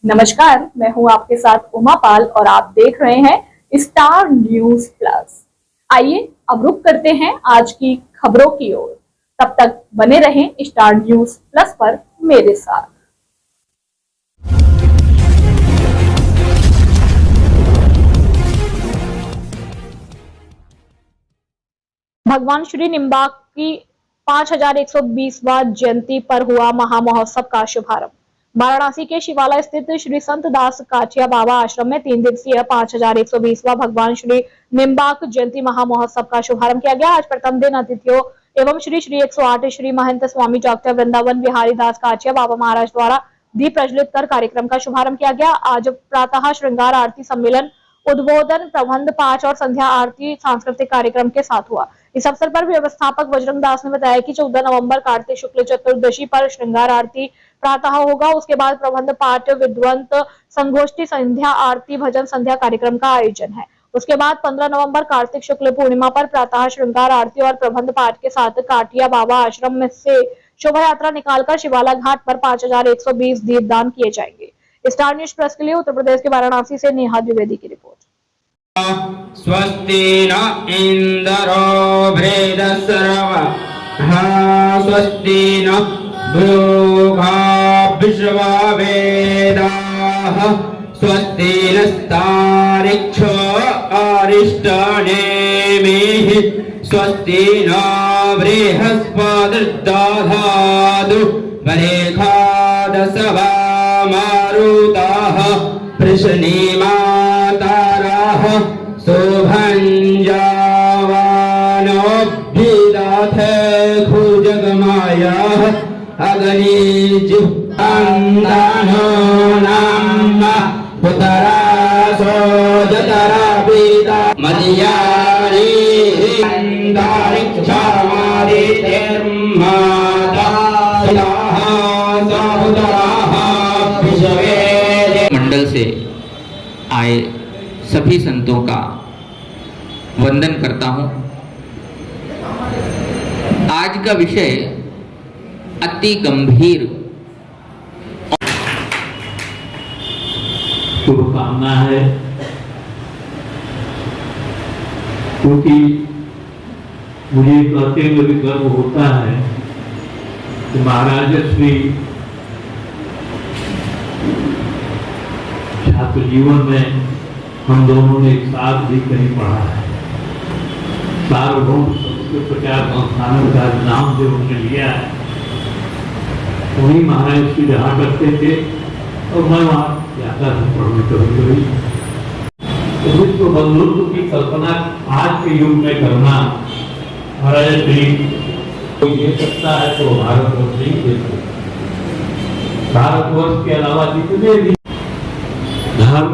नमस्कार, मैं हूं आपके साथ उमा पाल और आप देख रहे हैं स्टार न्यूज प्लस। आइए अब रुक करते हैं आज की खबरों की ओर। तब तक बने रहें स्टार न्यूज प्लस पर मेरे साथ। भगवान श्री निम्बार्क की 5120वां जयंती पर हुआ महामहोत्सव का शुभारंभ। वाराणसी के शिवालय स्थित श्री संत दास काठिया बाबा आश्रम में 3 दिवसीय 5120वां भगवान श्री निम्बार्क जयंती महामहोत्सव का शुभारंभ किया गया। आज प्रथम दिन अतिथियों एवं श्री 108 श्री महंत स्वामी डॉक्टर वृंदावन बिहारी दास काठिया बाबा महाराज द्वारा दीप प्रज्वलित कर कार्यक्रम का शुभारंभ किया गया। आज प्रातः श्रृंगार आरती सम्मेलन, उद्बोधन, प्रबंध पाठ और संध्या आरती सांस्कृतिक कार्यक्रम के साथ हुआ। इस अवसर पर व्यवस्थापक बजरंग दास ने बताया कि 14 नवंबर कार्तिक शुक्ल चतुर्दशी पर श्रृंगार आरती प्रातः होगा। उसके बाद प्रबंध पाठ, विद्वंत संगोष्ठी, संध्या आरती, भजन संध्या कार्यक्रम का आयोजन है। उसके बाद 15 नवंबर कार्तिक शुक्ल पूर्णिमा पर प्रातः श्रृंगार आरती और प्रबंध पाठ के साथ काठिया बाबा आश्रम में से शोभा यात्रा निकालकर शिवाला घाट पर 5120 दीपदान किए जाएंगे। स्टार न्यूज प्लस के लिए उत्तर प्रदेश के वाराणसी से नेहा द्विवेदी की रिपोर्ट। स्वस्ति न इंद्रो बृहस्पतिर्वा स्वस्ति न भृगुः विश्ववेदाः स्वस्ति नस्तारिक्षो अरिष्टनेमिः स्वस्ति न बृहस्पतिर्दधातु वरेखादसवा मारुताः वृषणीमाताराः शोभञ्जावानोऽभ्युदाथे खुजगमायाः अग्निजिह्वान्दानो नाम पुतरासो जतरा पीता मदयारी अंतरिक्षामादित्यर्माता मंडल से आए सभी संतों का वंदन करता हूं। आज का विषय अति गंभीर शुभकामना है, क्योंकि मुझे कहते हुए भी गर्व होता है कि महाराज श्री छात्र जीवन में हम दोनों ने एक साथ भी कहीं पढ़ा है। सार्वभौम संस्कृत प्रचार संस्थान का नाम जो उन्होंने लिया है, वही महाराज श्री रहा करते थे और मैं वहाँ जाता था पढ़ने कभी। तो विश्व बंधुत्व की कल्पना आज के युग में करना महाराज श्री कोई दे सकता है तो भारतवर्ष नहीं दे सकता। भारतवर्ष के अलावा जितने भी धर्म,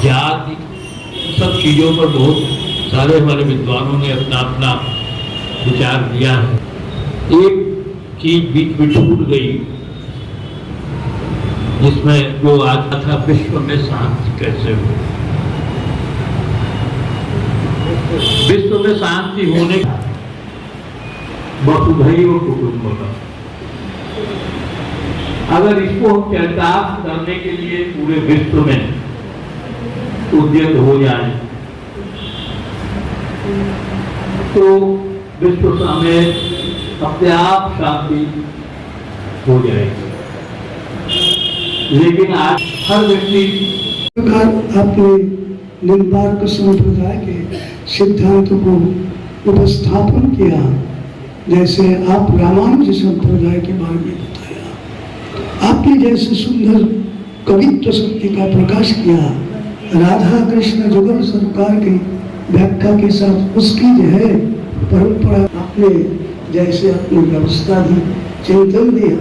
जाति, सब चीजों पर बहुत सारे हमारे विद्वानों ने अपना अपना विचार दिया है। एक चीज बीच में छूट गई, जिसमें जो आज था विश्व में शांति कैसे हो। विश्व में शांति होने वसुधैव कुटुंबकम्, अगर इसको हम चरितार्थ करने के लिए पूरे विश्व में उद्यत हो जाए तो विश्व समेत अपने आप शांति हो जाएगी। लेकिन आज हर व्यक्ति आपने निम्बार्क संप्रदाय के सिद्धांतों को उपस्थापन किया, जैसे आप रामानुज संप्रदाय के बारे में बताया, आपने जैसे सुंदर कवित्व शक्ति का प्रकाश किया, राधा कृष्ण जुगल सरकार की व्याख्या के साथ उसकी जो है परंपरा आपने जैसे अपनी व्यवस्था दी, चिंतन दिया,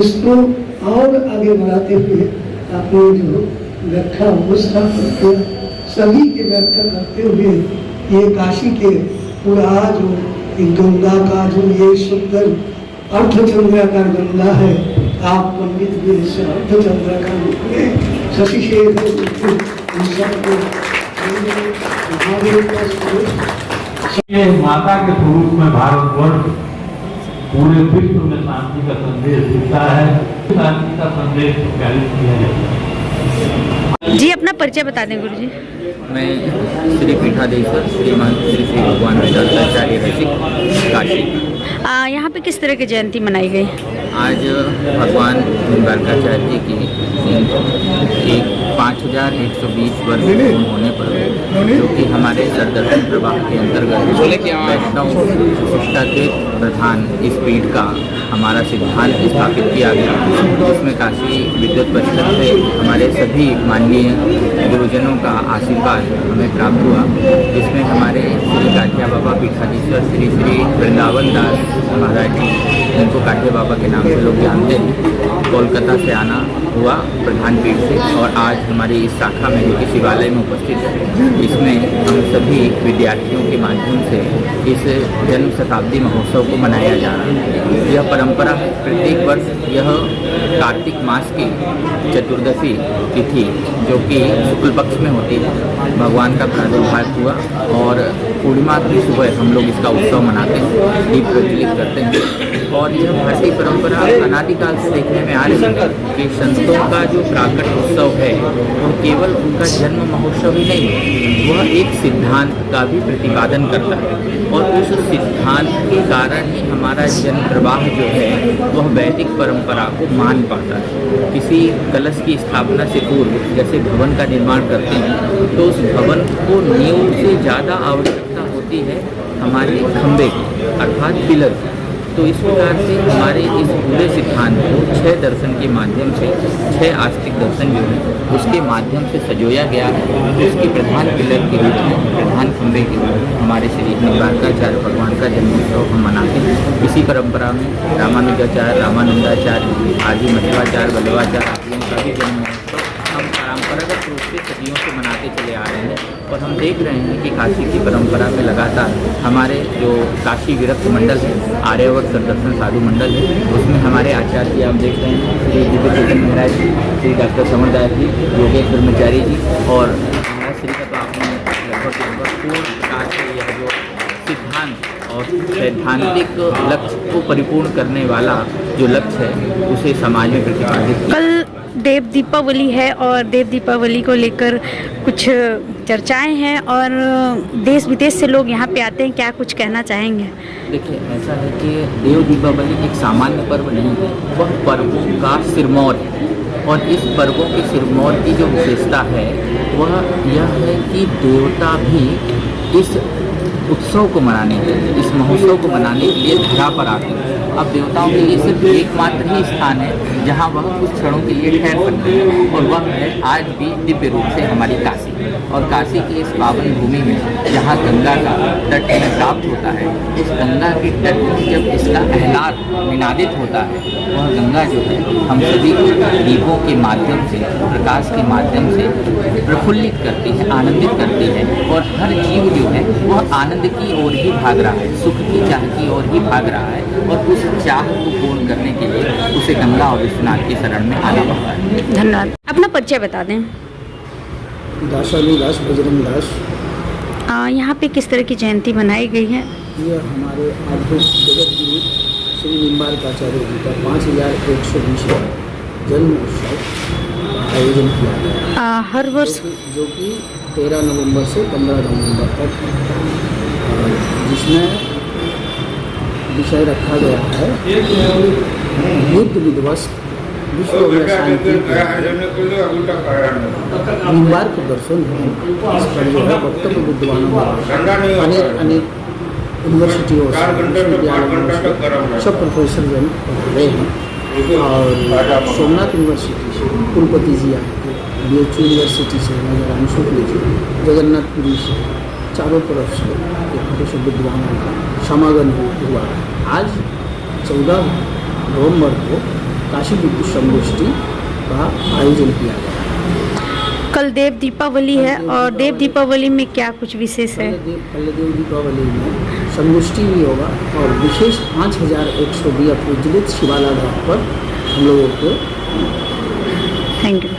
इसको और आगे बढ़ाते हुए आपने जो व्याख्या व्यवस्था करते सभी की व्याख्या करते हुए ये काशी के पूरा जो गंगा का जो ये सुंदर अर्धचंद्राकार गंगा है, आप पंडित भी इसे अर्धचंद्राकार रूप में शशि शेर माता के स्वरूप में भारतवर्ष पूरे विश्व में शांति का संदेश दिखता है। शांति का संदेश तो कैरियर किया जाता है। जी अपना परिचय बता दें गुरु जी। मैं श्री पीठाधीश्वर श्रीमान श्री श्री भगवान वेदांताचार्य रसिक काशी। यहाँ पे किस तरह की जयंती मनाई गई? आज भगवान निम्बार्काचार्य जी की 5120 वर्ष पूर्ण होने पर, जो कि हमारे सरदर्शन प्रवाह के अंतर्गत वैष्णव शिक्षा के प्रधान इस पीठ का हमारा सिद्धांत स्थापित किया गया, जिसमें काशी विद्युत परिषद से हमारे सभी माननीय गुरुजनों का आशीर्वाद हमें प्राप्त हुआ, जिसमें हमारे श्री काठिया बाबा पीठाधीश्वर श्री श्री वृंदावन दास महाराज जी, जिनको काठिया बाबा के नाम से लोग जानते हैं, कोलकाता से आना हुआ प्रधान पीठ से, और आज हमारी इस शाखा में जो कि शिवालय में उपस्थित है, इसमें हम सभी विद्यार्थियों के माध्यम से इस जन्म शताब्दी महोत्सव को मनाया जा रहा है। यह परंपरा है, प्रत्येक वर्ष यह कार्तिक मास की चतुर्दशी तिथि, जो कि शुक्ल पक्ष में होती है, भगवान का प्रादुर्भाव हुआ, और पूर्णिमा की सुबह हम लोग इसका उत्सव मनाते हैं, दीप प्रज्वलित करते हैं। और यह भारतीय परंपरा अनादिकाल से देखने में आ रही है कि संतों का जो प्राकट उत्सव है वो केवल उनका जन्म महोत्सव ही नहीं है, वह एक सिद्धांत का भी प्रतिपादन करता है, और उस सिद्धांत के कारण ही हमारा जन्म प्रवाह जो है वह वैदिक परंपरा को मान पाता है। किसी कलश की स्थापना से पूर्व जैसे भवन का निर्माण करते हैं, तो उस भवन को नींव से ज़्यादा आवश्यकता होती है हमारे खंभे की, अर्थात पिलर। तो इस प्रकार से हमारे इस पूरे सिद्धांत को 6 दर्शन के माध्यम से, 6 आस्तिक दर्शन जो है उसके माध्यम से सजोया गया है। उसके प्रधान पिलर के रूप में, प्रधान खंभे के रूप में हमारे श्री निम्बार्काचार्य भगवान का जन्मोत्सव हम मनाते हैं। इसी परंपरा में रामानुजाचार्य, रामानंदाचार्य आदि, मध्वाचार्य, वल्लभाचार्य आदियों का भी जन्मोत्सव हम परंपरागत रूप से सदियों से मनाते चले आ रहे हैं, और हम देख रहे हैं कि काशी की परंपरा में लगातार हमारे जो काशी विरक्त मंडल है, आर्यवर्त सरदर्शन साधु मंडल है, उसमें हमारे आचार्य जी आप देख रहे हैं, श्री दिव्य चेतन महाराज जी, श्री डॉक्टर समरदास जी, योगेश ब्रह्मचारी जी, और महाराज श्री का तो आपने लगभग पूर्ण प्रकार से यह जो सिद्धांत और सैद्धांतिक लक्ष्य को परिपूर्ण करने वाला जो लक्ष्य है उसे समाज में प्रतिपादित। कल देव दीपावली है और देव दीपावली को लेकर कुछ चर्चाएं हैं, और देश विदेश से लोग यहाँ पे आते हैं, क्या कुछ कहना चाहेंगे? देखिए, ऐसा है कि देव दीपावली एक सामान्य पर्व नहीं है, वह पर्वों का सिरमौर है, और इस पर्वों के सिरमौर की जो विशेषता है वह यह है कि देवता भी इस उत्सव को मनाने के लिए, इस महोत्सव को मनाने के लिए धरा पर आते हैं। अब देवताओं के लिए सिर्फ एकमात्र ही स्थान है जहाँ वह कुछ क्षणों के लिए ठहर सकते हैं, और वह है आज भी दिव्य रूप से हमारी काशी। और काशी की इस पावन भूमि में जहाँ गंगा का तट हमें प्राप्त होता है, उस गंगा के तट में जब इसका अहलाद निनादित होता है, वह गंगा जो है हम सभी को दीपों के माध्यम से, प्रकाश के माध्यम से प्रफुल्लित करती है, आनंदित करती है, और हर जीव जो है वह आनंद की ओर ही भाग रहा है, सुख की चाह की ओर ही भाग रहा है, और उस चाह को पूर्ण करने के लिए उसे गंगा और विश्वनाथ की शरण में आना पड़ता है। धन्यवाद। अपना परिचय बता दें। दासाली दास, बजरंग दास। यहाँ पे किस तरह की जयंती मनाई गई है? ये हमारे आध्यात्मिक जगत गुरु श्री निम्बार्काचार्य जी का 5120वां जन्म उत्सव आयोजन किया गया, हर वर्ष जो कि 13 नवंबर से 15 नवंबर तक, जिसमें विषय रखा गया है युद्ध विध्वस्त विश्व में शांति, निम्बार्क दर्शन है। इस पर जो है वक्तव्य विद्वानों द्वारा अनेक यूनिवर्सिटियों से, विश्वविद्यालयों से सब प्रोफेसर जन रहे हैं, और सोमनाथ यूनिवर्सिटी से कुलपति जी आए थे, BHU यूनिवर्सिटी से नजर शुक्ल जी, जगन्नाथपुरी से, चारों तरफ से यहाँ के सब विद्वानों का समागम हुआ। आज 14 नवंबर को काशी विद्युत संगोष्ठी का आयोजन किया गया। कल देव दीपावली है, और देव दीपावली में क्या कुछ विशेष है? कल देव दीपावली में संगोष्ठी भी होगा, और विशेष 5100 दिया प्रज्वलित शिवाला घाट पर हम लोगों को। Thank you.